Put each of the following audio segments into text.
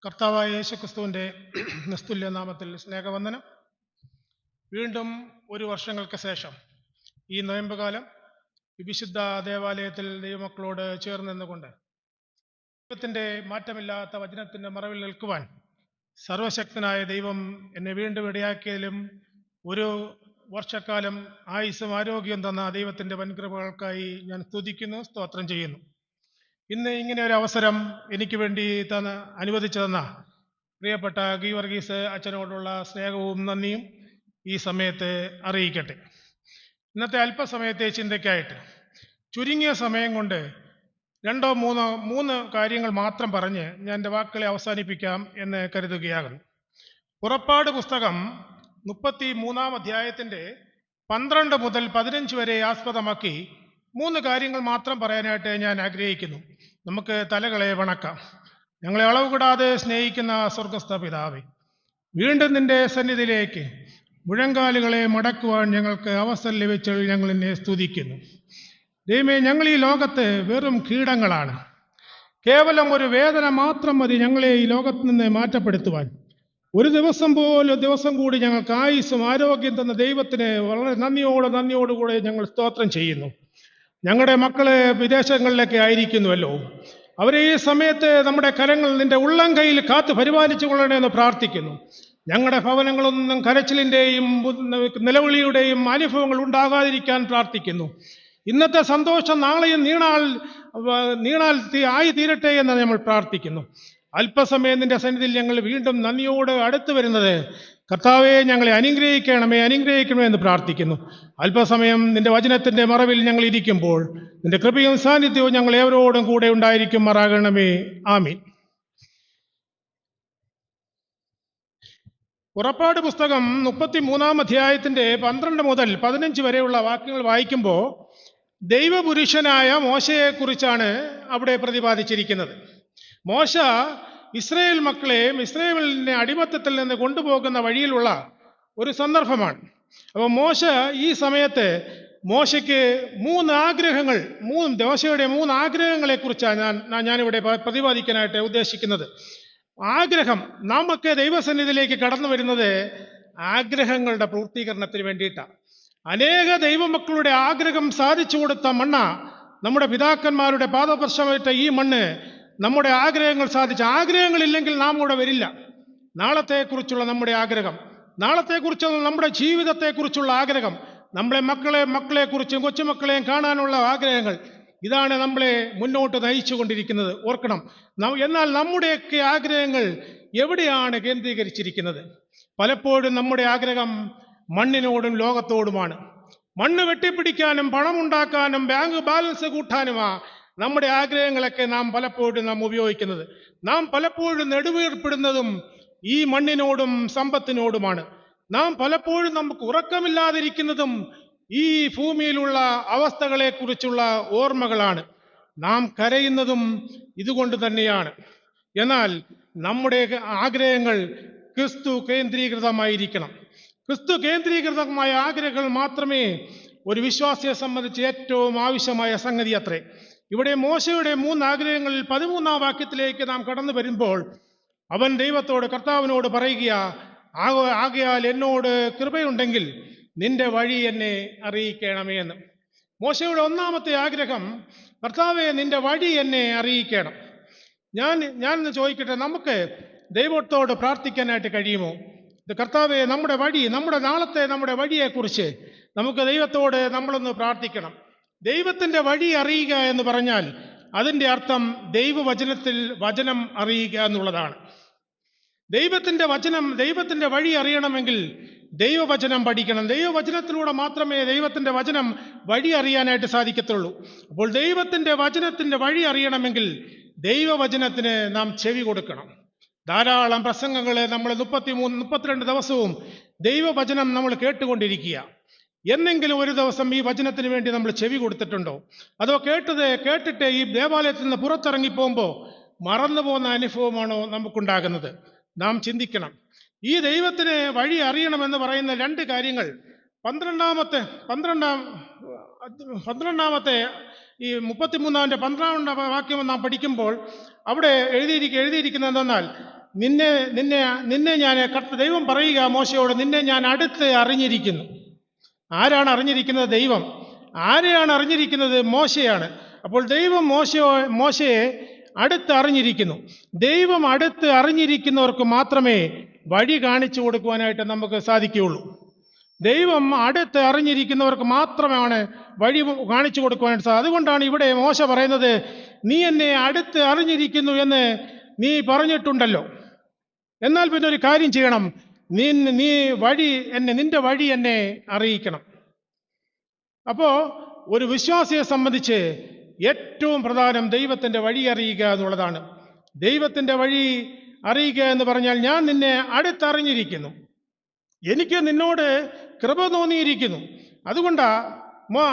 കർത്താവായ യേശുക്രിസ്തുവിൻ്റെ നിസ്തുല്യ നാമത്തിൽ സ്നേഹവന്ദനം. വീണ്ടും ഒരു വർഷങ്ങൾക്ക് ശേഷം ഈ നോയമ്പുകാലം വിശുദ്ധ ദേവാലയത്തിൽ ദൈവമക്കളോട് ചേർന്ന് നിന്നുകൊണ്ട് ദൈവത്തിൻ്റെ മാറ്റമില്ലാത്ത വചനത്തിൻ്റെ മറവിൽ നിൽക്കുവാൻ സർവശക്തനായ ദൈവം എന്നെ വീണ്ടും ഇടയാക്കിയതിലും ഒരു വർഷക്കാലം ആയുസ്സും ആരോഗ്യം തന്ന ദൈവത്തിൻ്റെ വൻകൃപകൾക്കായി ഞാൻ സ്തുതിക്കുന്നു, സ്തോത്രം ചെയ്യുന്നു. ഇന്ന് ഇങ്ങനെ ഒരു അവസരം എനിക്ക് വേണ്ടി അനുവദിച്ചു തന്ന പ്രിയപ്പെട്ട ഗീവർഗീസ് അച്ഛനോടുള്ള സ്നേഹവും നന്ദിയും ഈ സമയത്ത് അറിയിക്കട്ടെ. ഇന്നത്തെ അല്പസമയത്തെ ചിന്തയ്ക്കായിട്ട് ചുരുങ്ങിയ സമയം കൊണ്ട് മൂന്ന് കാര്യങ്ങൾ മാത്രം പറഞ്ഞ് ഞാൻ എൻ്റെ വാക്കുകളെ അവസാനിപ്പിക്കാം എന്ന് കരുതുകയാകുന്നു. പുറപ്പാട് പുസ്തകം 33 അധ്യായത്തിൻ്റെ 12 മുതൽ 15 വരെ ആസ്പദമാക്കി 3 കാര്യങ്ങൾ മാത്രം പറയാനായിട്ട് ഞാൻ ആഗ്രഹിക്കുന്നു. നമുക്ക് തലകളെ വണക്കാം. ഞങ്ങളെ അളവ് കൂടാതെ സ്നേഹിക്കുന്ന സ്വർഗസ്ഥ പിതാവേ, വീണ്ടും നിന്റെ സന്നിധിയിലേക്ക് മുഴങ്കാലുകളെ മടക്കുവാൻ ഞങ്ങൾക്ക് അവസരം ലഭിച്ചതിൽ ഞങ്ങൾ നിന്നെ സ്തുതിക്കുന്നു. ദൈവമേ, ഞങ്ങൾ ഈ ലോകത്ത് വെറും കീടങ്ങളാണ്. കേവലം ഒരു വേദന മാത്രം മതി ഞങ്ങളെ ഈ ലോകത്ത് നിന്ന് മാറ്റപ്പെടുത്തുവാൻ. ഒരു ദിവസം കൂടി ഞങ്ങൾക്ക് ആയുസ്സും ആരോഗ്യം തന്ന ദൈവത്തിന് വളരെ നന്ദിയോടുകൂടെ ഞങ്ങൾ സ്തോത്രം ചെയ്യുന്നു. ഞങ്ങളുടെ മക്കള് വിദേശങ്ങളിലൊക്കെ ആയിരിക്കുന്നുവല്ലോ, അവരെ ഈ സമയത്ത് നമ്മുടെ കരങ്ങൾ നിന്റെ ഉള്ളം കയ്യിൽ കാത്ത് പരിപാലിച്ചു കൊള്ളണമെന്ന് പ്രാർത്ഥിക്കുന്നു. ഞങ്ങളുടെ ഭവനങ്ങളൊന്നും കരച്ചിലിൻ്റെയും നിലവിളിയുടെയും അനുഭവങ്ങൾ ഉണ്ടാകാതിരിക്കാൻ പ്രാർത്ഥിക്കുന്നു. ഇന്നത്തെ സന്തോഷം നാളെയും നീണാൽ ആയി തീരട്ടെ എന്ന് നമ്മൾ പ്രാർത്ഥിക്കുന്നു. അല്പസമയം നിന്റെ സന്നിധിയിൽ ഞങ്ങൾ വീണ്ടും നന്ദിയോട് അടുത്ത് വരുന്നത് കർത്താവെ, ഞങ്ങളെ അനുഗ്രഹിക്കണമേ എന്ന് പ്രാർത്ഥിക്കുന്നു. അല്പസമയം നിന്റെ വചനത്തിന്റെ മറവിൽ ഞങ്ങൾ ഇരിക്കുമ്പോൾ നിന്റെ കൃപയും സാന്നിധ്യവും ഞങ്ങൾ ഏവരോടും കൂടെ ഉണ്ടായിരിക്കുമാറാകണമേ. ആമീൻ. പുറപ്പാട് പുസ്തകം 33 അധ്യായത്തിന്റെ 12 മുതൽ 15 വരെയുള്ള വാക്യങ്ങൾ വായിക്കുമ്പോൾ ദൈവപുരുഷനായ മോശയെക്കുറിച്ചാണ് അവിടെ പ്രതിപാദിച്ചിരിക്കുന്നത്. മോശ ഇസ്രായേൽ മക്കളെയും ഇസ്രായേലിനെ അടിമത്തത്തിൽ നിന്ന് കൊണ്ടുപോകുന്ന വഴിയിലുള്ള ഒരു സന്ദർഭമാണ്. അപ്പോൾ ഈ സമയത്ത് മോശയ്ക്ക് മോശയുടെ 3 ആഗ്രഹങ്ങളെ കുറിച്ചാണ് ഞാനിവിടെ പ്രതിപാദിക്കാനായിട്ട് ഉദ്ദേശിക്കുന്നത്. ആഗ്രഹം, നാമൊക്കെ ദൈവസന്നിധിയിലേക്ക് കടന്നു വരുന്നത് ആഗ്രഹങ്ങളുടെ പൂർത്തീകരണത്തിന് വേണ്ടിയിട്ടാണ്. അനേക ദൈവമക്കളുടെ ആഗ്രഹം സാധിച്ചു കൊടുത്ത മണ്ണ നമ്മുടെ പിതാക്കന്മാരുടെ പാദസ്പർശമേറ്റ ഈ മണ്ണ് നമ്മുടെ ആഗ്രഹങ്ങൾ ആഗ്രഹങ്ങളില്ലെങ്കിൽ നാം ഇവിടെ വരില്ല. നാളത്തെക്കുറിച്ചുള്ള നമ്മുടെ ആഗ്രഹം, നാളത്തെക്കുറിച്ചുള്ള നമ്മുടെ ജീവിതത്തെക്കുറിച്ചുള്ള ആഗ്രഹം, നമ്മളെ മക്കളെക്കുറിച്ചും കൊച്ചുമക്കളെയും കാണാനുള്ള ആഗ്രഹങ്ങൾ, ഇതാണ് നമ്മളെ മുന്നോട്ട് നയിച്ചു കൊണ്ടിരിക്കുന്നത്. ഓർക്കണം, എന്നാൽ നമ്മുടെയൊക്കെ ആഗ്രഹങ്ങൾ എവിടെയാണ് കേന്ദ്രീകരിച്ചിരിക്കുന്നത്? പലപ്പോഴും നമ്മുടെ ആഗ്രഹം മണ്ണിനോടും ലോകത്തോടുമാണ്. മണ്ണ് വെട്ടിപ്പിടിക്കാനും പണമുണ്ടാക്കാനും ബാങ്ക് ബാലൻസ് കൂട്ടാനുമാ നമ്മുടെ ആഗ്രഹങ്ങളൊക്കെ നാം ഉപയോഗിക്കുന്നത്. നാം പലപ്പോഴും നെടുവീർപ്പെടുന്നതും ഈ മണ്ണിനോടും സമ്പത്തിനോടുമാണ്. നാം പലപ്പോഴും നമുക്ക് ഉറക്കമില്ലാതിരിക്കുന്നതും ഈ ഭൂമിയിലുള്ള അവസ്ഥകളെ കുറിച്ചുള്ള ഓർമ്മകളാണ്. നാം കരയുന്നതും ഇതുകൊണ്ട് തന്നെയാണ്. എന്നാൽ നമ്മുടെ ആഗ്രഹങ്ങൾ ക്രിസ്തു കേന്ദ്രീകൃതമായിരിക്കണം. ക്രിസ്തു കേന്ദ്രീകൃതമായ ആഗ്രഹങ്ങൾ മാത്രമേ ഒരു വിശ്വാസിയെ സംബന്ധിച്ച് ഏറ്റവും ആവശ്യമായ സംഗതി അത്രേ. ഇവിടെ മോശയുടെ 3 ആഗ്രഹങ്ങളിൽ 13 വാക്യത്തിലേക്ക് നാം കടന്നു വരുമ്പോൾ അവൻ കർത്താവിനോട് പറയുക, ആകയാൽ എന്നോട് കൃപയുണ്ടെങ്കിൽ നിന്റെ വഴി എന്നെ അറിയിക്കണമേ എന്ന്. മോശയുടെ 1ാമത്തെ ആഗ്രഹം, കർത്താവെ, നിന്റെ വഴി എന്നെ അറിയിക്കണം. ഞാൻ ചോദിക്കട്ടെ, നമുക്ക് ദൈവത്തോട് പ്രാർത്ഥിക്കാനായിട്ട് കഴിയുമോ? കർത്താവെ, നമ്മുടെ വഴി, നമ്മുടെ വഴിയെക്കുറിച്ച് നമുക്ക് ദൈവത്തോട് നമ്മളൊന്ന് പ്രാർത്ഥിക്കണം. ദൈവത്തിന്റെ വഴി അറിയുക എന്ന് പറഞ്ഞാൽ അതിൻ്റെ അർത്ഥം വചനം അറിയുക എന്നുള്ളതാണ്. ദൈവത്തിന്റെ വഴി അറിയണമെങ്കിൽ ദൈവവചനം പഠിക്കണം. ദൈവവചനത്തിലൂടെ മാത്രമേ ദൈവത്തിന്റെ വചനം വഴി അറിയാനായിട്ട് സാധിക്കത്തുള്ളൂ. അപ്പോൾ ദൈവത്തിന്റെ വഴി അറിയണമെങ്കിൽ ദൈവവചനത്തിന് നാം ചെവി കൊടുക്കണം. ധാരാളം പ്രസംഗങ്ങൾ നമ്മൾ 32 ദിവസവും ദൈവവചനം നമ്മൾ കേട്ടുകൊണ്ടിരിക്കുക. എന്നെങ്കിലും ഒരു ദിവസം ഈ വചനത്തിന് വേണ്ടി നമ്മൾ ചെവി കൊടുത്തിട്ടുണ്ടോ? അതോ കേട്ടിട്ട് ഈ ദേവാലയത്തിൽ നിന്ന് പുറത്തിറങ്ങിപ്പോകുമ്പോൾ മറന്നുപോകുന്ന അനുഭവമാണോ നമുക്കുണ്ടാകുന്നത്? നാം ചിന്തിക്കണം. ഈ ദൈവത്തിന് വഴി അറിയണമെന്ന് പറയുന്ന 2 കാര്യങ്ങൾ 12ാമത്തെ ഈ 33-ന്റെ 12 വാക്യം നാം പഠിക്കുമ്പോൾ അവിടെ എഴുതിയിരിക്കുന്നത് എന്തെന്നാൽ, നിന്നെ നിന്നെ നിന്നെ ഞാൻ ദൈവം പറയുക മോശയോട്, നിന്നെ ഞാൻ അടുത്ത് അറിഞ്ഞിരിക്കുന്നു. ആരാണ് അറിഞ്ഞിരിക്കുന്നത്? ദൈവം. ആരെയാണ് അറിഞ്ഞിരിക്കുന്നത്? മോശയാണ്. അപ്പോൾ ദൈവം മോശയെ അടുത്ത് അറിഞ്ഞിരിക്കുന്നു. ദൈവം അടുത്ത് അറിഞ്ഞിരിക്കുന്നവർക്ക് മാത്രമേ വഴി കാണിച്ചു കൊടുക്കുവാനായിട്ട് നമുക്ക് സാധിക്കുകയുള്ളൂ. ദൈവം അടുത്ത് അറിഞ്ഞിരിക്കുന്നവർക്ക് മാത്രമാണ് വഴി കാണിച്ചു കൊടുക്കുവാനായിട്ട് സാധിക്കും. അതുകൊണ്ടാണ് ഇവിടെ മോശ പറയുന്നത്, നീ എന്നെ അടുത്ത് അറിഞ്ഞിരിക്കുന്നു എന്ന് നീ പറഞ്ഞിട്ടുണ്ടല്ലോ, എന്നാൽ പിന്നെ ഒരു കാര്യം ചെയ്യണം, നീ നിന്റെ വഴി എന്നെ അറിയിക്കണം. അപ്പോ ഒരു വിശ്വാസിയെ സംബന്ധിച്ച് ഏറ്റവും പ്രധാനം ദൈവത്തിന്റെ വഴി അറിയുക എന്നുള്ളതാണ്. ദൈവത്തിന്റെ വഴി അറിയുക എന്ന് പറഞ്ഞാൽ, ഞാൻ നിന്നെ അടുത്തറിഞ്ഞിരിക്കുന്നു, എനിക്ക് നിന്നോട് കൃപ തോന്നിയിരിക്കുന്നു.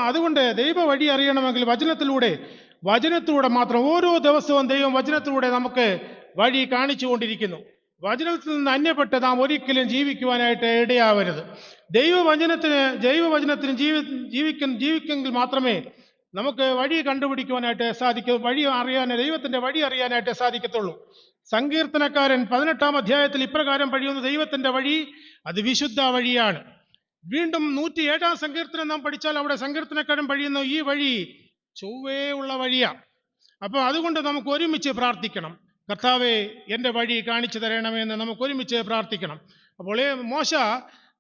അതുകൊണ്ട് ദൈവ വഴി അറിയണമെങ്കിൽ വചനത്തിലൂടെ മാത്രം. ഓരോ ദിവസവും ദൈവം വചനത്തിലൂടെ നമുക്ക് വഴി കാണിച്ചു കൊണ്ടിരിക്കുന്നു. വചനത്തിൽ നിന്ന് അന്യപ്പെട്ട് നാം ഒരിക്കലും ജീവിക്കുവാനായിട്ട് ഇടയാവരുത്. ദൈവവചനത്തിന് ജീവിക്കെങ്കിൽ മാത്രമേ നമുക്ക് വഴി കണ്ടുപിടിക്കുവാനായിട്ട് സാധിക്കൂ, ദൈവത്തിന്റെ വഴി അറിയാനായിട്ട് സാധിക്കത്തുള്ളൂ. സങ്കീർത്തനക്കാരൻ 18-ാം അധ്യായത്തിൽ ഇപ്രകാരം പഴിയുന്നു, ദൈവത്തിന്റെ വഴി അത് വിശുദ്ധ വഴിയാണ്. വീണ്ടും 107-ാം സങ്കീർത്തനം നാം പഠിച്ചാൽ അവിടെ സങ്കീർത്തനക്കാരൻ പഴിയുന്നു, ഈ വഴി ചൊവ്വേ ഉള്ള വഴിയാണ്. അപ്പോൾ അതുകൊണ്ട് നമുക്ക് ഒരുമിച്ച് പ്രാർത്ഥിക്കണം, കർത്താവേ എൻ്റെ വഴി കാണിച്ചു തരണമെന്ന് നമുക്ക് ഒരുമിച്ച് പ്രാർത്ഥിക്കണം. അപ്പോൾ മോശ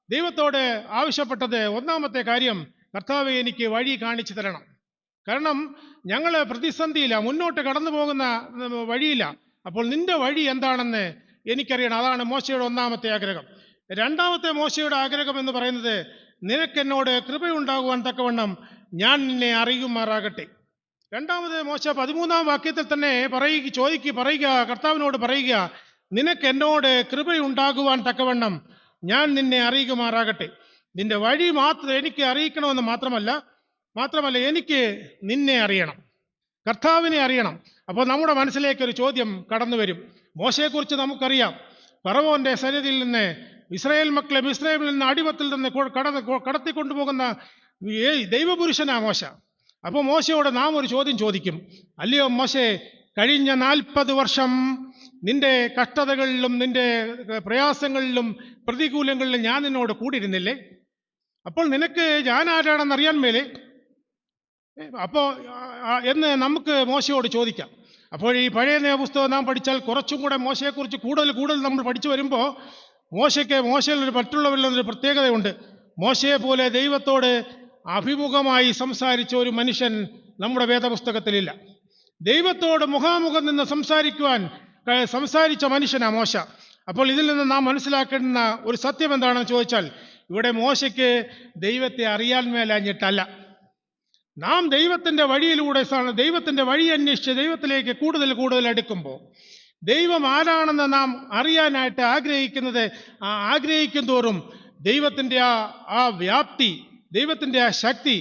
ദൈവത്തോട് ആവശ്യപ്പെട്ടത് ഒന്നാമത്തെ കാര്യം, കർത്താവേ എനിക്ക് വഴി കാണിച്ചു തരണം. കാരണം ഞങ്ങൾ പ്രതിസന്ധിയില്ല, മുന്നോട്ട് കടന്നു പോകുന്ന വഴിയില്ല. അപ്പോൾ നിന്റെ വഴി എന്താണെന്ന് എനിക്കറിയണം. അതാണ് മോശയുടെ ഒന്നാമത്തെ ആഗ്രഹം. രണ്ടാമത്തെ മോശയുടെ ആഗ്രഹം എന്ന് പറയുന്നത്, നിനക്കെന്നോട് കൃപയുണ്ടാകുവാൻ തക്കവണ്ണം ഞാൻ നിന്നെ അറിയുമാറാകട്ടെ. രണ്ടാമത് മോശ 13-ാം വാക്യത്തിൽ തന്നെ പറയുക, കർത്താവിനോട് പറയുക, നിനക്ക് എന്നോട് കൃപയുണ്ടാകുവാൻ തക്കവണ്ണം ഞാൻ നിന്നെ അറിയുമാറാകട്ടെ. നിന്റെ വഴി എനിക്ക് അറിയിക്കണമെന്ന് മാത്രമല്ല എനിക്ക് നിന്നെ അറിയണം, കർത്താവിനെ അറിയണം. അപ്പോൾ നമ്മുടെ മനസ്സിലേക്ക് ഒരു ചോദ്യം കടന്നു വരും. മോശയെക്കുറിച്ച് നമുക്കറിയാം, ഫറവോന്റെ സന്നിധിയിൽ നിന്ന് ഇസ്രായേൽ മക്കളെ മിസ്രൈമിൽ നിന്ന് അടിമത്തിൽ നിന്ന് കടത്തിക്കൊണ്ടുപോകുന്ന ദൈവപുരുഷനാ മോശ. അപ്പോൾ മോശയോട് നാം ഒരു ചോദ്യം ചോദിക്കും, അല്ലയോ മോശേ, കഴിഞ്ഞ 40 വർഷം നിന്റെ കഷ്ടതകളിലും നിന്റെ പ്രയാസങ്ങളിലും പ്രതികൂലങ്ങളിലും ഞാൻ നിന്നോട് കൂടിയിരുന്നില്ലേ? അപ്പോൾ നിനക്ക് ഞാൻ ആരാണെന്ന് അറിയാൻ മേലെ എന്ന് നമുക്ക് മോശയോട് ചോദിക്കാം. അപ്പോൾ ഈ പഴയ നിയമപുസ്തകം നാം പഠിച്ചാൽ കുറച്ചും കൂടെ മോശയെക്കുറിച്ച് കൂടുതൽ നമ്മൾ പഠിച്ചു വരുമ്പോൾ മോശയിൽ മറ്റുള്ളവരിൽ നിന്നൊരു പ്രത്യേകതയുണ്ട്. മോശയെ പോലെ ദൈവത്തോട് അഭിമുഖമായി സംസാരിച്ച ഒരു മനുഷ്യൻ നമ്മുടെ വേദപുസ്തകത്തിലില്ല. ദൈവത്തോട് മുഖാമുഖം നിന്ന് സംസാരിച്ച മനുഷ്യനാ മോശ. അപ്പോൾ ഇതിൽ നിന്ന് നാം മനസ്സിലാക്കേണ്ട ഒരു സത്യം എന്താണെന്ന് ചോദിച്ചാൽ, ഇവിടെ മോശയ്ക്ക് ദൈവത്തെ അറിയാൻ മേലാഞ്ഞിട്ടല്ല. നാം ദൈവത്തിന്റെ വഴി അന്വേഷിച്ച് ദൈവത്തിലേക്ക് കൂടുതൽ അടുക്കുമ്പോൾ, ദൈവം ആരാണെന്ന് നാം അറിയാനായിട്ട് ആഗ്രഹിക്കും തോറും ദൈവത്തിന്റെ ആ വ്യാപ്തി, ദൈവത്തിന്റെ ആ ശക്തി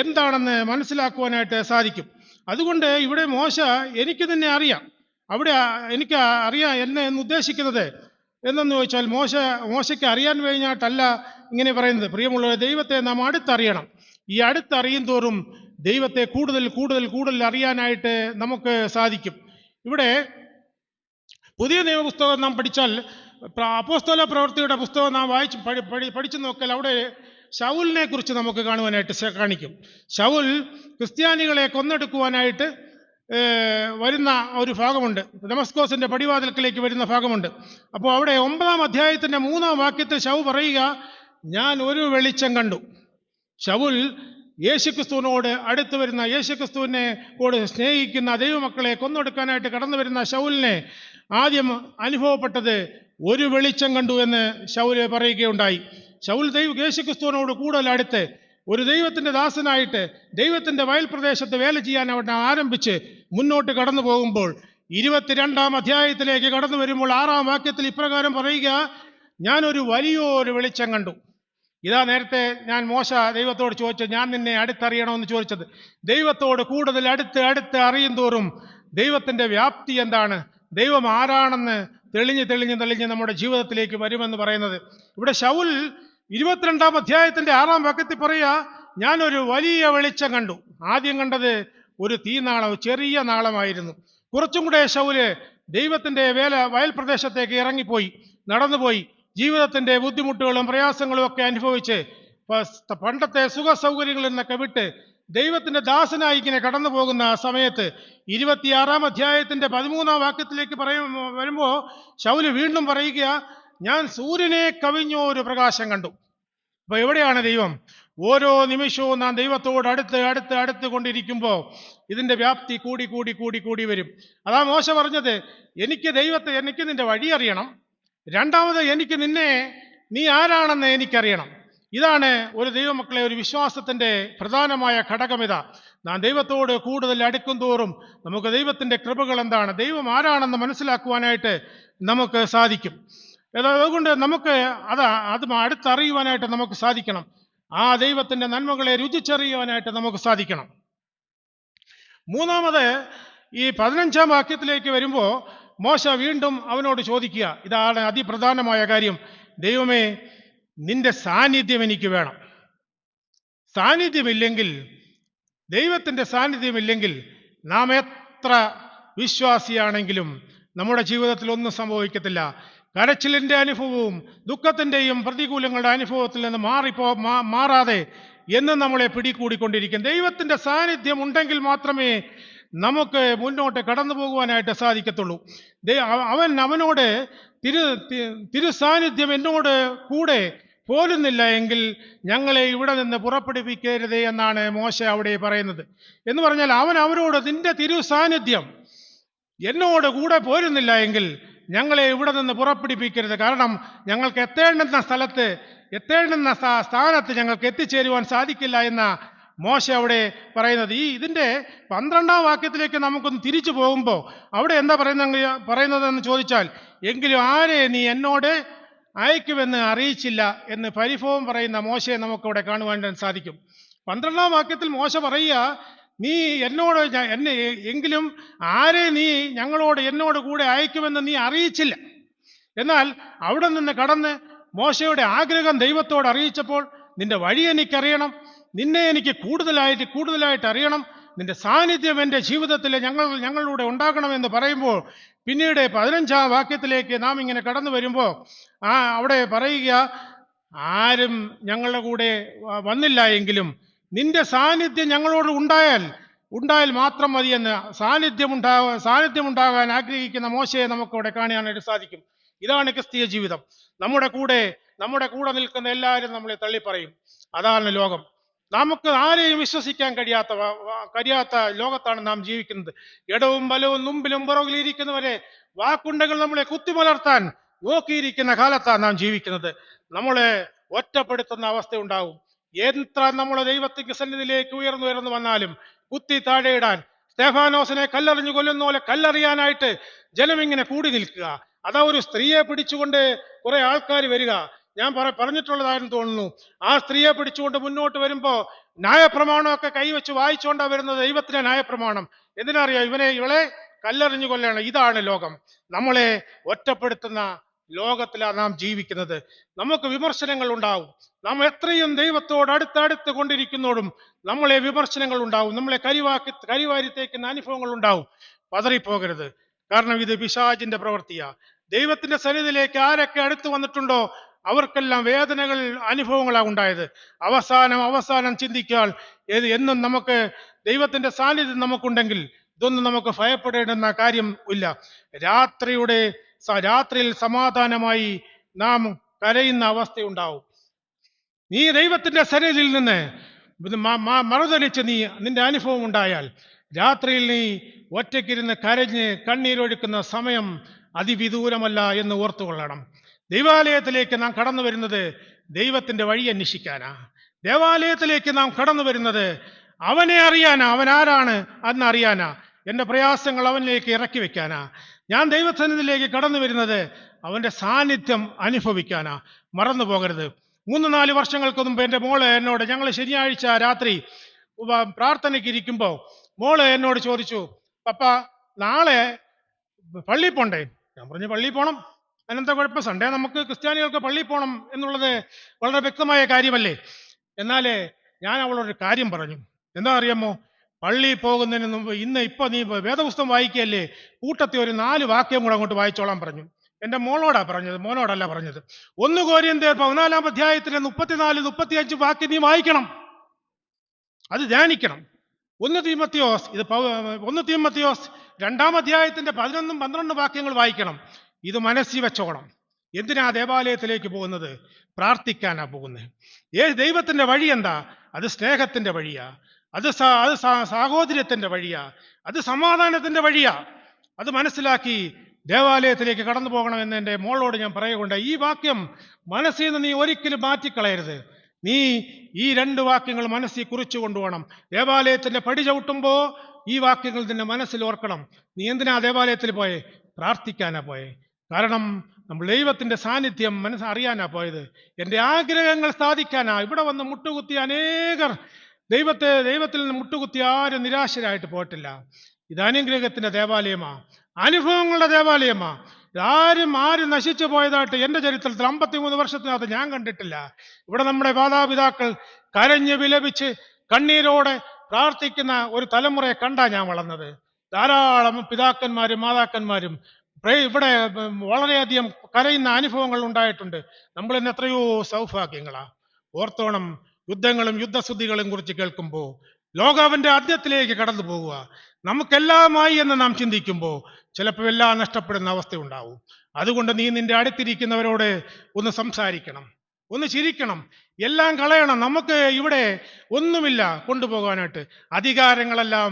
എന്താണെന്ന് മനസ്സിലാക്കുവാനായിട്ട് സാധിക്കും. അതുകൊണ്ട് ഇവിടെ മോശ, എനിക്ക് നിന്നെ അറിയാം, അവിടെ എനിക്ക് അറിയാം എന്ന് ഉദ്ദേശിക്കുന്നത് എന്തെന്ന് ചോദിച്ചാൽ, മോശയ്ക്ക് അറിയാൻ കഴിഞ്ഞാട്ടല്ല ഇങ്ങനെ പറയുന്നത്. പ്രിയമുള്ളവരെ, ദൈവത്തെ നാം അടുത്തറിയണം. ഈ അടുത്തറിയും തോറും ദൈവത്തെ കൂടുതൽ അറിയാനായിട്ട് നമുക്ക് സാധിക്കും. ഇവിടെ പുതിയ നിയമപുസ്തകം നാം പഠിച്ചാൽ, അപ്പോസ്തല പ്രവൃത്തിയുടെ പുസ്തകം നാം പഠിച്ചു നോക്കിയാൽ അവിടെ ശൗലിനെ കുറിച്ച് നമുക്ക് കാണുവാനായിട്ട് കാണിക്കും. ശൗൽ ക്രിസ്ത്യാനികളെ കൊന്നെടുക്കുവാനായിട്ട് വരുന്ന ഒരു ഭാഗമുണ്ട്. ദമസ്കോസിന്റെ പടിവാതിൽക്കലേക്ക് വരുന്ന ഭാഗമുണ്ട്. അപ്പോൾ അവിടെ 9-ാം അധ്യായത്തിന്റെ 3-ാം വാക്യത്തിൽ ശൗൽ പറയുക, ഞാൻ ഒരു വെളിച്ചം കണ്ടു. ശൗൽ യേശുക്രിസ്തുവിനോട് അടുത്ത് വരുന്ന, യേശുക്രിസ്തുവിനെ സ്നേഹിക്കുന്ന ദൈവമക്കളെ കൊന്നൊടുക്കാനായിട്ട് കടന്നു വരുന്ന ശൗലിനെ ആദ്യം അനുഭവപ്പെട്ടത് ഒരു വെളിച്ചം കണ്ടു എന്ന് ശൗല് പറയുകയുണ്ടായി. ശൗൽ യേശുക്രിസ്തുവിനോട് കൂടുതൽ അടുത്ത് ഒരു ദൈവത്തിന്റെ ദാസനായിട്ട് ദൈവത്തിന്റെ വയൽ പ്രദേശത്ത് വേല ചെയ്യാൻ അവിടെ ആരംഭിച്ച് മുന്നോട്ട് കടന്നു പോകുമ്പോൾ 22-ാം അധ്യായത്തിലേക്ക് കടന്നു വരുമ്പോൾ 6-ാം വാക്യത്തിൽ ഇപ്രകാരം പറയുക, ഞാനൊരു വലിയൊരു വെളിച്ചം കണ്ടു. ഇതാ നേരത്തെ ഞാൻ മോശ ദൈവത്തോട് ചോദിച്ചത്, ഞാൻ നിന്നെ അടുത്തറിയണമെന്ന് ചോദിച്ചത്. ദൈവത്തോട് കൂടുതൽ അടുത്ത് അറിയും തോറും ദൈവത്തിന്റെ വ്യാപ്തി എന്താണ്, ദൈവം ആരാണെന്ന് തെളിഞ്ഞ് നമ്മുടെ ജീവിതത്തിലേക്ക് വരുമെന്ന് പറയുന്നത്. ഇവിടെ ശൗൽ 22-ാം അധ്യായത്തിന്റെ 6-ാം വാക്യത്തിൽ പറയുക, ഞാനൊരു വലിയ വെളിച്ചം കണ്ടു. ആദ്യം കണ്ടത് ഒരു തീനാളം, ചെറിയ നാളമായിരുന്നു. കുറച്ചും കൂടെ ശൗല് ദൈവത്തിന്റെ വയൽ പ്രദേശത്തേക്ക് ഇറങ്ങിപ്പോയി, നടന്നുപോയി, ജീവിതത്തിന്റെ ബുദ്ധിമുട്ടുകളും പ്രയാസങ്ങളും ഒക്കെ അനുഭവിച്ച് പണ്ടത്തെ സുഖ സൗകര്യങ്ങളിൽ നിന്നൊക്കെ വിട്ട് ദൈവത്തിന്റെ ദാസനായി ഇങ്ങനെ കടന്നു പോകുന്ന സമയത്ത് 26-ാം അധ്യായത്തിന്റെ 13-ാം വാക്യത്തിലേക്ക് വരുമ്പോ ശൗല് വീണ്ടും പറയുക, ഞാൻ സൂര്യനെ കവിഞ്ഞൊരു പ്രകാശം കണ്ടു. അപ്പൊ എവിടെയാണ് ദൈവം? ഓരോ നിമിഷവും നാം ദൈവത്തോട് അടുത്ത് കൊണ്ടിരിക്കുമ്പോൾ ഇതിന്റെ വ്യാപ്തി കൂടി കൂടി കൂടി കൂടി വരും. അതാ മോശ പറഞ്ഞത്, എനിക്ക് നിന്റെ വഴി അറിയണം, രണ്ടാമത് എനിക്ക് നീ ആരാണെന്ന് എനിക്കറിയണം. ഇതാണ് ഒരു ദൈവമക്കളെ, ഒരു വിശ്വാസത്തിന്റെ പ്രധാനമായ ഘടകമിതാ. നാം ദൈവത്തോട് കൂടുതൽ അടുക്കും തോറും നമുക്ക് ദൈവത്തിന്റെ കൃപകൾ എന്താണ്, ദൈവം ആരാണെന്ന് മനസ്സിലാക്കുവാനായിട്ട് നമുക്ക് സാധിക്കും. അതുകൊണ്ട് നമുക്ക് അത് അടുത്തറിയുവാനായിട്ട് നമുക്ക് സാധിക്കണം. ആ ദൈവത്തിന്റെ നന്മകളെ രുചിച്ചറിയുവാനായിട്ട് നമുക്ക് സാധിക്കണം. മൂന്നാമത് ഈ 15-ാം വാക്യത്തിലേക്ക് വരുമ്പോൾ മോശ വീണ്ടും അവനോട് ചോദിക്കുക, ഇതാണ് അതിപ്രധാനമായ കാര്യം, ദൈവമേ നിന്റെ സാന്നിധ്യം എനിക്ക് വേണം. സാന്നിധ്യമില്ലെങ്കിൽ, ദൈവത്തിന്റെ സാന്നിധ്യമില്ലെങ്കിൽ നാം എത്ര വിശ്വാസിയാണെങ്കിലും നമ്മുടെ ജീവിതത്തിൽ ഒന്നും സംഭവിക്കത്തില്ല. കരച്ചിലിന്റെ അനുഭവവും ദുഃഖത്തിന്റെയും പ്രതികൂലങ്ങളുടെ അനുഭവത്തിൽ നിന്ന് മാറാതെ എന്നും നമ്മളെ പിടികൂടിക്കൊണ്ടിരിക്കും. ദൈവത്തിന്റെ സാന്നിധ്യം ഉണ്ടെങ്കിൽ മാത്രമേ നമുക്ക് മുന്നോട്ട് കടന്നു പോകുവാനായിട്ട് സാധിക്കത്തുള്ളൂ. അവനോട് തിരു സാന്നിധ്യം എന്നോട് കൂടെ പോരുന്നില്ല എങ്കിൽ ഞങ്ങളെ ഇവിടെ നിന്ന് പുറപ്പെടുവിക്കരുതേ എന്നാണ് മോശ അവിടെ പറയുന്നത്. എന്ന് പറഞ്ഞാൽ അവരോട് നിന്റെ തിരു സാന്നിധ്യം എന്നോട് കൂടെ പോരുന്നില്ല എങ്കിൽ ഞങ്ങളെ ഇവിടെ നിന്ന് പുറപ്പെടുപ്പിക്കരുത്. കാരണം ഞങ്ങൾക്ക് എത്തേണ്ടുന്ന സ്ഥാനത്ത് ഞങ്ങൾക്ക് എത്തിച്ചേരുവാൻ സാധിക്കില്ല എന്ന മോശ അവിടെ പറയുന്നത്. ഇതിന്റെ 12-ാം വാക്യത്തിലേക്ക് നമുക്കൊന്ന് തിരിച്ചു പോകുമ്പോൾ അവിടെ എന്താ പറയുന്നതെന്ന് ചോദിച്ചാൽ, എങ്കിലും ആരെ നീ എന്നോട് അയക്കുമെന്ന് അറിയിച്ചില്ല എന്ന് പരിഭവം പറയുന്ന മോശയെ നമുക്കവിടെ കാണുവാൻ സാധിക്കും. 12-ാം വാക്യത്തിൽ മോശ പറയുക, നീ എങ്കിലും ആരെ നീ എന്നോട് കൂടെ അയക്കുമെന്ന് നീ അറിയിച്ചില്ല. എന്നാൽ അവിടെ നിന്ന് കടന്ന് മോശയുടെ ആഗ്രഹം ദൈവത്തോട് അറിയിച്ചപ്പോൾ, നിന്റെ വഴി എനിക്കറിയണം, നിന്നെ എനിക്ക് കൂടുതലായിട്ട് അറിയണം, നിന്റെ സാന്നിധ്യം എൻ്റെ ജീവിതത്തിൽ ഞങ്ങളുടെ ഉണ്ടാകണമെന്ന് പറയുമ്പോൾ, പിന്നീട് 15-ാം വാക്യത്തിലേക്ക് നാം ഇങ്ങനെ കടന്നു വരുമ്പോൾ അവിടെ പറയുക, ആരും ഞങ്ങളുടെ കൂടെ വന്നില്ല എങ്കിലും നിന്റെ സാന്നിധ്യം ഞങ്ങളോട് ഉണ്ടായാൽ മാത്രം മതിയെന്ന് സാന്നിധ്യം ഉണ്ടാകാൻ ആഗ്രഹിക്കുന്ന മോശയെ നമുക്കവിടെ കാണാനായിട്ട് സാധിക്കും. ഇതാണ് ക്രിസ്തീയ ജീവിതം. നമ്മുടെ കൂടെ നിൽക്കുന്ന എല്ലാവരും നമ്മളെ തള്ളിപ്പറയും. അതാണ് ലോകം. നമുക്ക് ആരെയും വിശ്വസിക്കാൻ കഴിയാത്ത ലോകത്താണ് നാം ജീവിക്കുന്നത്. ഇടവും വലവും മുമ്പിലും പുറകിലിരിക്കുന്നവരെ വാക്കുണ്ടെങ്കിൽ നമ്മളെ കുത്തിമലർത്താൻ നോക്കിയിരിക്കുന്ന കാലത്താണ് നാം ജീവിക്കുന്നത്. നമ്മളെ ഒറ്റപ്പെടുത്തുന്ന അവസ്ഥ ഉണ്ടാവും. എത്ര നമ്മളെ ദൈവത്തിന്റെ സന്നിധിയിലേക്ക് ഉയർന്നു വന്നാലും കുത്തി താഴെയിടാൻ, സ്തെഫാനോസിനെ കല്ലെറിഞ്ഞു കൊല്ലുന്ന പോലെ കല്ലെറിയാനായിട്ട് ജനം ഇങ്ങനെ കൂടി നിൽക്കുക. അതാ ഒരു സ്ത്രീയെ പിടിച്ചുകൊണ്ട് കുറെ ആൾക്കാർ വരിക. ഞാൻ പറഞ്ഞിട്ടുള്ളതായിരുന്നു തോന്നുന്നു. ആ സ്ത്രീയെ പിടിച്ചുകൊണ്ട് മുന്നോട്ട് വരുമ്പോ ന്യായപ്രമാണമൊക്കെ കൈവച്ച് വായിച്ചുകൊണ്ടാ വരുന്നത്. ദൈവത്തിന്റെ ന്യായപ്രമാണം എന്തിനറിയാം? ഇവളെ കല്ലെറിഞ്ഞു കൊല്ലണം. ഇതാണ് ലോകം. നമ്മളെ ഒറ്റപ്പെടുത്തുന്ന ലോകത്തിലാണ് നാം ജീവിക്കുന്നത്. നമുക്ക് വിമർശനങ്ങൾ ഉണ്ടാവും. നാം എത്രയും ദൈവത്തോട് അടുത്ത് കൊണ്ടിരിക്കുന്നതോടും നമ്മളെ വിമർശനങ്ങൾ ഉണ്ടാവും, നമ്മളെ കരിവാരി തേക്കുന്ന അനുഭവങ്ങൾ ഉണ്ടാവും. പതറിപ്പോകരുത്. കാരണം ഇത് പിശാചിന്റെ പ്രവൃത്തിയാ. ദൈവത്തിന്റെ സന്നിധിയിലേക്ക് ആരൊക്കെ അടുത്ത് വന്നിട്ടുണ്ടോ അവർക്കെല്ലാം അനുഭവങ്ങളാണ് ഉണ്ടായത്. അവസാനം ചിന്തിക്കാൻ എന്നും നമുക്ക് ദൈവത്തിന്റെ സാന്നിധ്യം നമുക്കുണ്ടെങ്കിൽ ഇതൊന്നും നമുക്ക് ഭയപ്പെടേണ്ടുന്ന കാര്യം ഇല്ല. രാത്രിയിൽ സമാധാനമായി നാം കരയുന്ന അവസ്ഥയുണ്ടാവും. നീ ദൈവത്തിന്റെ സന്നിധിയിൽ നിന്ന് മറുതലിച്ച് നിന്റെ അനുഭവം ഉണ്ടായാൽ രാത്രിയിൽ നീ ഒറ്റയ്ക്കിരുന്ന് കരഞ്ഞ് കണ്ണീരൊഴുക്കുന്ന സമയം അതിവിദൂരമല്ല എന്ന് ഓർത്തുകൊള്ളണം. ദൈവാലയത്തിലേക്ക് നാം കടന്നു വരുന്നത് ദൈവത്തിന്റെ വഴി അന്വേഷിക്കാനാ. ദേവാലയത്തിലേക്ക് നാം കടന്നു വരുന്നത് അവനെ അറിയാനാ, അവൻ ആരാണ് എന്ന് അറിയാനാ, എൻ്റെ പ്രയാസങ്ങൾ അവനിലേക്ക് ഇറക്കി വെക്കാനാ. ഞാൻ ദൈവസന്നിധിയിലേക്ക് കടന്നു വരുന്നത് അവന്റെ സാന്നിധ്യം അനുഭവിക്കാനാ. മറന്നു പോകരുത്. 3-4 വർഷങ്ങൾക്ക് മുമ്പ് എൻ്റെ മോള് എന്നോട്, ഞങ്ങൾ ശനിയാഴ്ച രാത്രി പ്രാർത്ഥനയ്ക്ക് ഇരിക്കുമ്പോൾ മോള് എന്നോട് ചോദിച്ചു, പപ്പ നാളെ പള്ളിയിൽ പോണ്ടേ? ഞാൻ പറഞ്ഞു, പള്ളിയിൽ പോണം, അതിനെന്താ കുഴപ്പം? സൺഡേ നമുക്ക് ക്രിസ്ത്യാനികൾക്ക് പള്ളിയിൽ പോകണം എന്നുള്ളത് വളരെ വ്യക്തമായ കാര്യമല്ലേ. എന്നാലേ ഞാൻ അവളോടൊരു കാര്യം പറഞ്ഞു. എന്താ അറിയാമോ? പള്ളിയിൽ പോകുന്നതിന് മുമ്പ് ഇപ്പൊ നീ വേദപുസ്തകം വായിക്കുകയല്ലേ, കൂട്ടത്തിൽ ഒരു 4 വാക്യം കൂടെ അങ്ങോട്ട് വായിച്ചോളാൻ പറഞ്ഞു. എന്റെ മോളോടാ പറഞ്ഞത്, മോനോടല്ല പറഞ്ഞത്. 1 കൊരിന്ത്യർ 14-ാം അധ്യായത്തിലെ 34-35 വാക്യം നീ വായിക്കണം, അത് ധ്യാനിക്കണം. 1 തീമോത്തിയോസ് 2-ാം അധ്യായത്തിന്റെ 11-12 വാക്യങ്ങൾ വായിക്കണം. ഇത് മനസ്സിൽ വെച്ചോണം. എന്തിനാ ദേവാലയത്തിലേക്ക് പോകുന്നത്? പ്രാർത്ഥിക്കാനാ പോകുന്നത്. ദൈവത്തിന്റെ വഴി എന്താ? അത് സ്നേഹത്തിന്റെ വഴിയാ, അത് സാഹോദര്യത്തിന്റെ വഴിയാ, അത് സമാധാനത്തിന്റെ വഴിയാ. അത് മനസ്സിലാക്കി ദേവാലയത്തിലേക്ക് കടന്നു പോകണമെന്ന് എൻ്റെ മോളോട് ഞാൻ പറയുകൊണ്ട്, ഈ വാക്യം മനസ്സിൽ നിന്ന് നീ ഒരിക്കലും മാറ്റിക്കളയരുത്. നീ ഈ 2 വാക്യങ്ങൾ മനസ്സിൽ കുറിച്ചു കൊണ്ടുപോകണം. ദേവാലയത്തിന്റെ പടി ചവിട്ടുമ്പോ ഈ വാക്യങ്ങൾ നിന്റെ മനസ്സിൽ ഓർക്കണം. നീ എന്തിനാ ദേവാലയത്തിൽ പോയെ? പ്രാർത്ഥിക്കാനാ പോയെ. കാരണം നമ്മൾ ദൈവത്തിന്റെ സാന്നിധ്യം അറിയാനാ പോയത്. എൻ്റെ ആഗ്രഹങ്ങൾ സാധിക്കാനാ. ഇവിടെ വന്ന് മുട്ടുകുത്തി അനേകർ ദൈവത്തിൽ നിന്ന് മുട്ടുകുത്തി ആരും നിരാശരായിട്ട് പോയിട്ടില്ല. ഇത് അനുഗ്രഹത്തിന്റെ ദേവാലയമാ, അനുഭവങ്ങളുടെ ദേവാലയമാ. ആരും നശിച്ചു പോയതായിട്ട് എൻ്റെ ചരിത്രത്തിൽ 53 വർഷത്തിനകത്ത് ഞാൻ കണ്ടിട്ടില്ല. ഇവിടെ നമ്മുടെ മാതാപിതാക്കൾ കരഞ്ഞ് വിലപിച്ച് കണ്ണീരോടെ പ്രാർത്ഥിക്കുന്ന ഒരു തലമുറയെ കണ്ടാ ഞാൻ വളർന്നത്. ധാരാളം പിതാക്കന്മാരും മാതാക്കന്മാരും ഇവിടെ വളരെയധികം കരയുന്ന അനുഭവങ്ങൾ ഉണ്ടായിട്ടുണ്ട്. നമ്മൾ ഇന്ന് എത്രയോ സൗഭാഗ്യങ്ങളാ. ഓർത്തോണം, യുദ്ധങ്ങളും യുദ്ധശ്രുതികളും കുറിച്ച് കേൾക്കുമ്പോൾ ലോകാവിന്റെ അന്ത്യത്തിലേക്ക് കടന്നു പോവുക. നമുക്കെല്ലാമായി എന്ന് നാം ചിന്തിക്കുമ്പോൾ ചിലപ്പോൾ എല്ലാം നഷ്ടപ്പെടുന്ന അവസ്ഥയുണ്ടാവും. അതുകൊണ്ട് നീ നിന്റെ അടുത്തിരിക്കുന്നവരോട് ഒന്ന് സംസാരിക്കണം, ഒന്ന് ചിരിക്കണം, എല്ലാം കളയണം. നമുക്ക് ഇവിടെ ഒന്നുമില്ല കൊണ്ടുപോകാനായിട്ട്. അധികാരങ്ങളെല്ലാം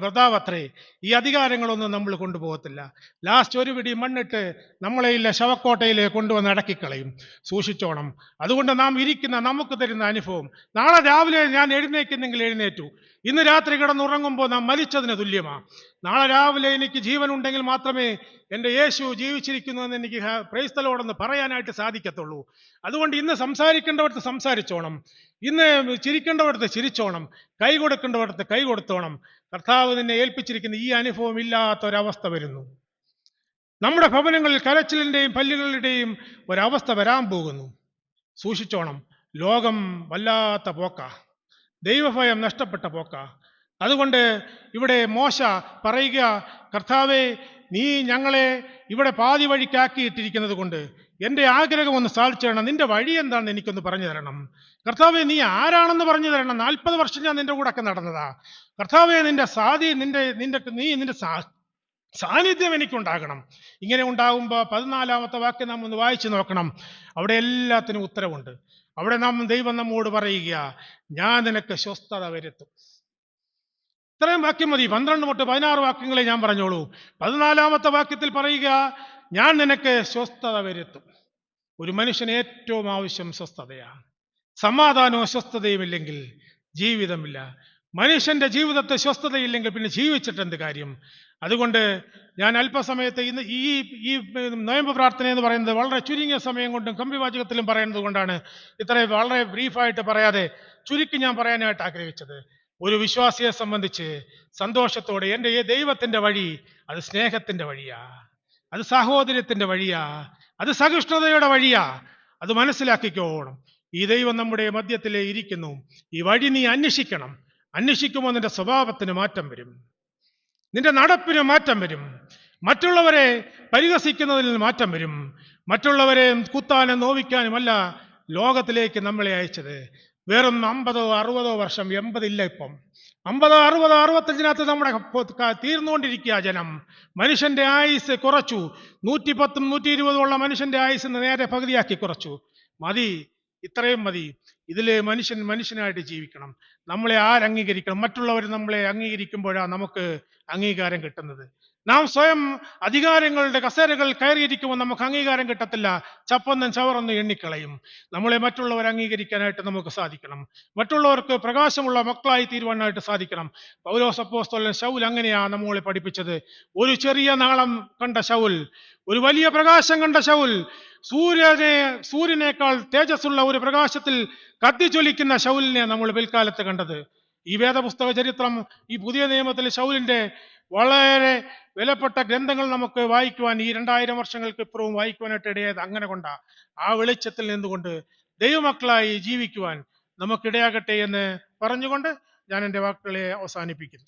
വൃഥാവത്രേ. ഈ അധികാരങ്ങളൊന്നും നമ്മൾ കൊണ്ടുപോകത്തില്ല. ലാസ്റ്റ് ഒരു പിടി മണ്ണിട്ട് നമ്മളെ ശവക്കോട്ടയിൽ കൊണ്ടുവന്ന് അടക്കിക്കളയും. സൂക്ഷിച്ചോണം. അതുകൊണ്ട് നാം നമുക്ക് തരുന്ന അനുഭവം, നാളെ രാവിലെ ഞാൻ എഴുന്നേക്കുന്നെങ്കിൽ എഴുന്നേറ്റു, ഇന്ന് രാത്രി കിടന്നുറങ്ങുമ്പോൾ നാം മരിച്ചതിന് തുല്യമാണ്. നാളെ രാവിലെ എനിക്ക് ജീവൻ ഉണ്ടെങ്കിൽ മാത്രമേ എൻ്റെ യേശു ജീവിച്ചിരിക്കുന്നു എന്ന് എനിക്ക് പ്രൈസ് ദി ലോർഡ് എന്ന് പറയാനായിട്ട് സാധിക്കത്തുള്ളൂ. അതുകൊണ്ട് ഇന്ന് സംസാരിക്കേണ്ടവർക്ക് സംസാരിച്ചോണം, ഇന്ന് ചിരിക്കേണ്ടവർക്ക് ചിരിച്ചോണം, കൈ കൊടുക്കേണ്ടവർക്ക് കൈ കൊടുത്തോണം. കർത്താവ് നിന്നെ ഏൽപ്പിച്ചിരിക്കുന്ന ഈ അനുഭവം ഇല്ലാത്തൊരവസ്ഥ വരുന്നു. നമ്മുടെ ഭവനങ്ങളിൽ കരച്ചിലിൻ്റെയും പല്ലുകളുടെയും ഒരവസ്ഥ വരാൻ പോകുന്നു. സൂക്ഷിച്ചോണം. ലോകം വല്ലാത്ത പോക്ക, ദൈവഭയം നഷ്ടപ്പെട്ട പോക്ക. അതുകൊണ്ട് ഇവിടെ മോശ പറയുക, കർത്താവേ, നീ ഞങ്ങളെ ഇവിടെ പാതി വഴിക്കാക്കിയിട്ടിരിക്കുന്നത് കൊണ്ട് എൻ്റെ ആഗ്രഹം ഒന്ന് സാധിച്ചു തരണം. നിന്റെ വഴി എന്താണെന്ന് എനിക്കൊന്ന് പറഞ്ഞു തരണം. കർത്താവേ, നീ ആരാണെന്ന് പറഞ്ഞു തരണം. 40 വർഷം ഞാൻ നിന്റെ കൂടെ ഒക്കെ നടന്നതാ. കർത്താവേ, നിന്റെ സാന്നിധ്യം എനിക്കുണ്ടാകണം. ഇങ്ങനെ ഉണ്ടാകുമ്പോൾ 14-ാമത്തെ വാക്യം നാം ഒന്ന് വായിച്ചു നോക്കണം. അവിടെ എല്ലാത്തിനും ഉത്തരവുണ്ട്. അവിടെ ദൈവം നമ്മോട് പറയുക, ഞാൻ നിനക്ക് സ്വസ്ഥത വരുത്തും. ഇത്രയും വാക്യം മതി. 12 തൊട്ട് 16 വാക്യങ്ങളെ ഞാൻ പറഞ്ഞോളൂ. 14-ാമത്തെ വാക്യത്തിൽ പറയുക, ഞാൻ നിനക്ക് സ്വസ്ഥത വരുത്തും. ഒരു മനുഷ്യന് ഏറ്റവും ആവശ്യം സ്വസ്ഥതയാണ്. സമാധാനവും സ്വസ്ഥതയും ഇല്ലെങ്കിൽ ജീവിതമില്ല. മനുഷ്യന്റെ ജീവിതത്തെ സ്വസ്ഥതയില്ലെങ്കിൽ പിന്നെ ജീവിച്ചിട്ട് എന്ത് കാര്യം? അതുകൊണ്ട് ഞാൻ അല്പസമയത്ത് ഇന്ന് ഈ നോയമ്പ് പ്രാർത്ഥന എന്ന് പറയുന്നത് വളരെ ചുരുങ്ങിയ സമയം കൊണ്ടും കമ്പിവാചകത്തിലും പറയുന്നത് കൊണ്ടാണ് ഇത്രയും വളരെ ബ്രീഫായിട്ട് പറയാതെ ചുരുക്കി ഞാൻ പറയാനായിട്ട് ആഗ്രഹിച്ചത്. ഒരു വിശ്വാസിയെ സംബന്ധിച്ച് സന്തോഷത്തോടെ എൻ്റെ ദൈവത്തിന്റെ വഴി അത് സ്നേഹത്തിന്റെ വഴിയാ, അത് സാഹോദര്യത്തിന്റെ വഴിയാ, അത് സഹിഷ്ണുതയുടെ വഴിയാ. അത് മനസ്സിലാക്കിക്കോണം. ഈ ദൈവം നമ്മുടെ മധ്യത്തിലേ ഇരിക്കുന്നു. ഈ വഴി നീ അന്വേഷിക്കണം. അന്വേഷിക്കുമ്പോൾ നിന്റെ സ്വഭാവത്തിന് മാറ്റം വരും, നിന്റെ നടപ്പിന് മാറ്റം വരും, മറ്റുള്ളവരെ പരിഹസിക്കുന്നതിൽ മാറ്റം വരും. മറ്റുള്ളവരെ കുത്താനും നോവിക്കാനുമല്ല ലോകത്തിലേക്ക് നമ്മളെ അയച്ചത്. വെറും 50 60 വർഷം, 80 ഇല്ല ഇപ്പം, 50 60 65 നമ്മുടെ തീർന്നുകൊണ്ടിരിക്കുക ജനം. മനുഷ്യന്റെ ആയുസ് കുറച്ചു. 110 120 മനുഷ്യന്റെ ആയുസ് നേരെ പകുതിയാക്കി കുറച്ചു. മതി, ഇത്രയും മതി. ഇതില് മനുഷ്യനായിട്ട് ജീവിക്കണം. നമ്മളെ ആരംഗീകരിക്കണം? മറ്റുള്ളവർ നമ്മളെ അംഗീകരിക്കുമ്പോഴാണ് നമുക്ക് അംഗീകാരം കിട്ടുന്നത്. നാം സ്വയം അധികാരങ്ങളുടെ കസേരകൾ കയറിയിരിക്കുമ്പോൾ നമുക്ക് അംഗീകാരം കിട്ടത്തില്ല. ചപ്പൊന്നും ചവറൊന്നും എണ്ണിക്കളയും. നമ്മളെ മറ്റുള്ളവർ അംഗീകരിക്കാനായിട്ട് നമുക്ക് സാധിക്കണം. മറ്റുള്ളവർക്ക് പ്രകാശമുള്ള മക്കളായി തീരുവാനായിട്ട് സാധിക്കണം. പൗലോസ് അപ്പോസ്തലൻ ശൗൽ അങ്ങനെയാ നമ്മളെ പഠിപ്പിച്ചത്. ഒരു ചെറിയ നാളം കണ്ട ശൗൽ, ഒരു വലിയ പ്രകാശം കണ്ട ശൗൽ, സൂര്യനേക്കാൾ തേജസ്സുള്ള ഒരു പ്രകാശത്തിൽ കത്തിജ്വലിക്കുന്ന ശൗലിനെ നമ്മൾ പിൽക്കാലത്ത് കണ്ടത്. ഈ വേദപുസ്തക ചരിത്രം, ഈ പുതിയ നിയമത്തിൽ ശൗലിന്റെ വളരെ വിലപ്പെട്ട ഗ്രന്ഥങ്ങൾ നമുക്ക് വായിക്കുവാൻ ഈ 2000 വർഷങ്ങൾക്ക് ഇപ്പുറവും വായിക്കുവാനായിട്ട് ഇടയായത് അങ്ങനെ കൊണ്ടാ. ആ വെളിച്ചത്തിൽ നിന്നുകൊണ്ട് ദൈവമക്കളായി ജീവിക്കുവാൻ നമുക്കിടയാകട്ടെ എന്ന് പറഞ്ഞുകൊണ്ട് ഞാൻ എൻ്റെ വാക്കുകളെ അവസാനിപ്പിക്കുന്നു.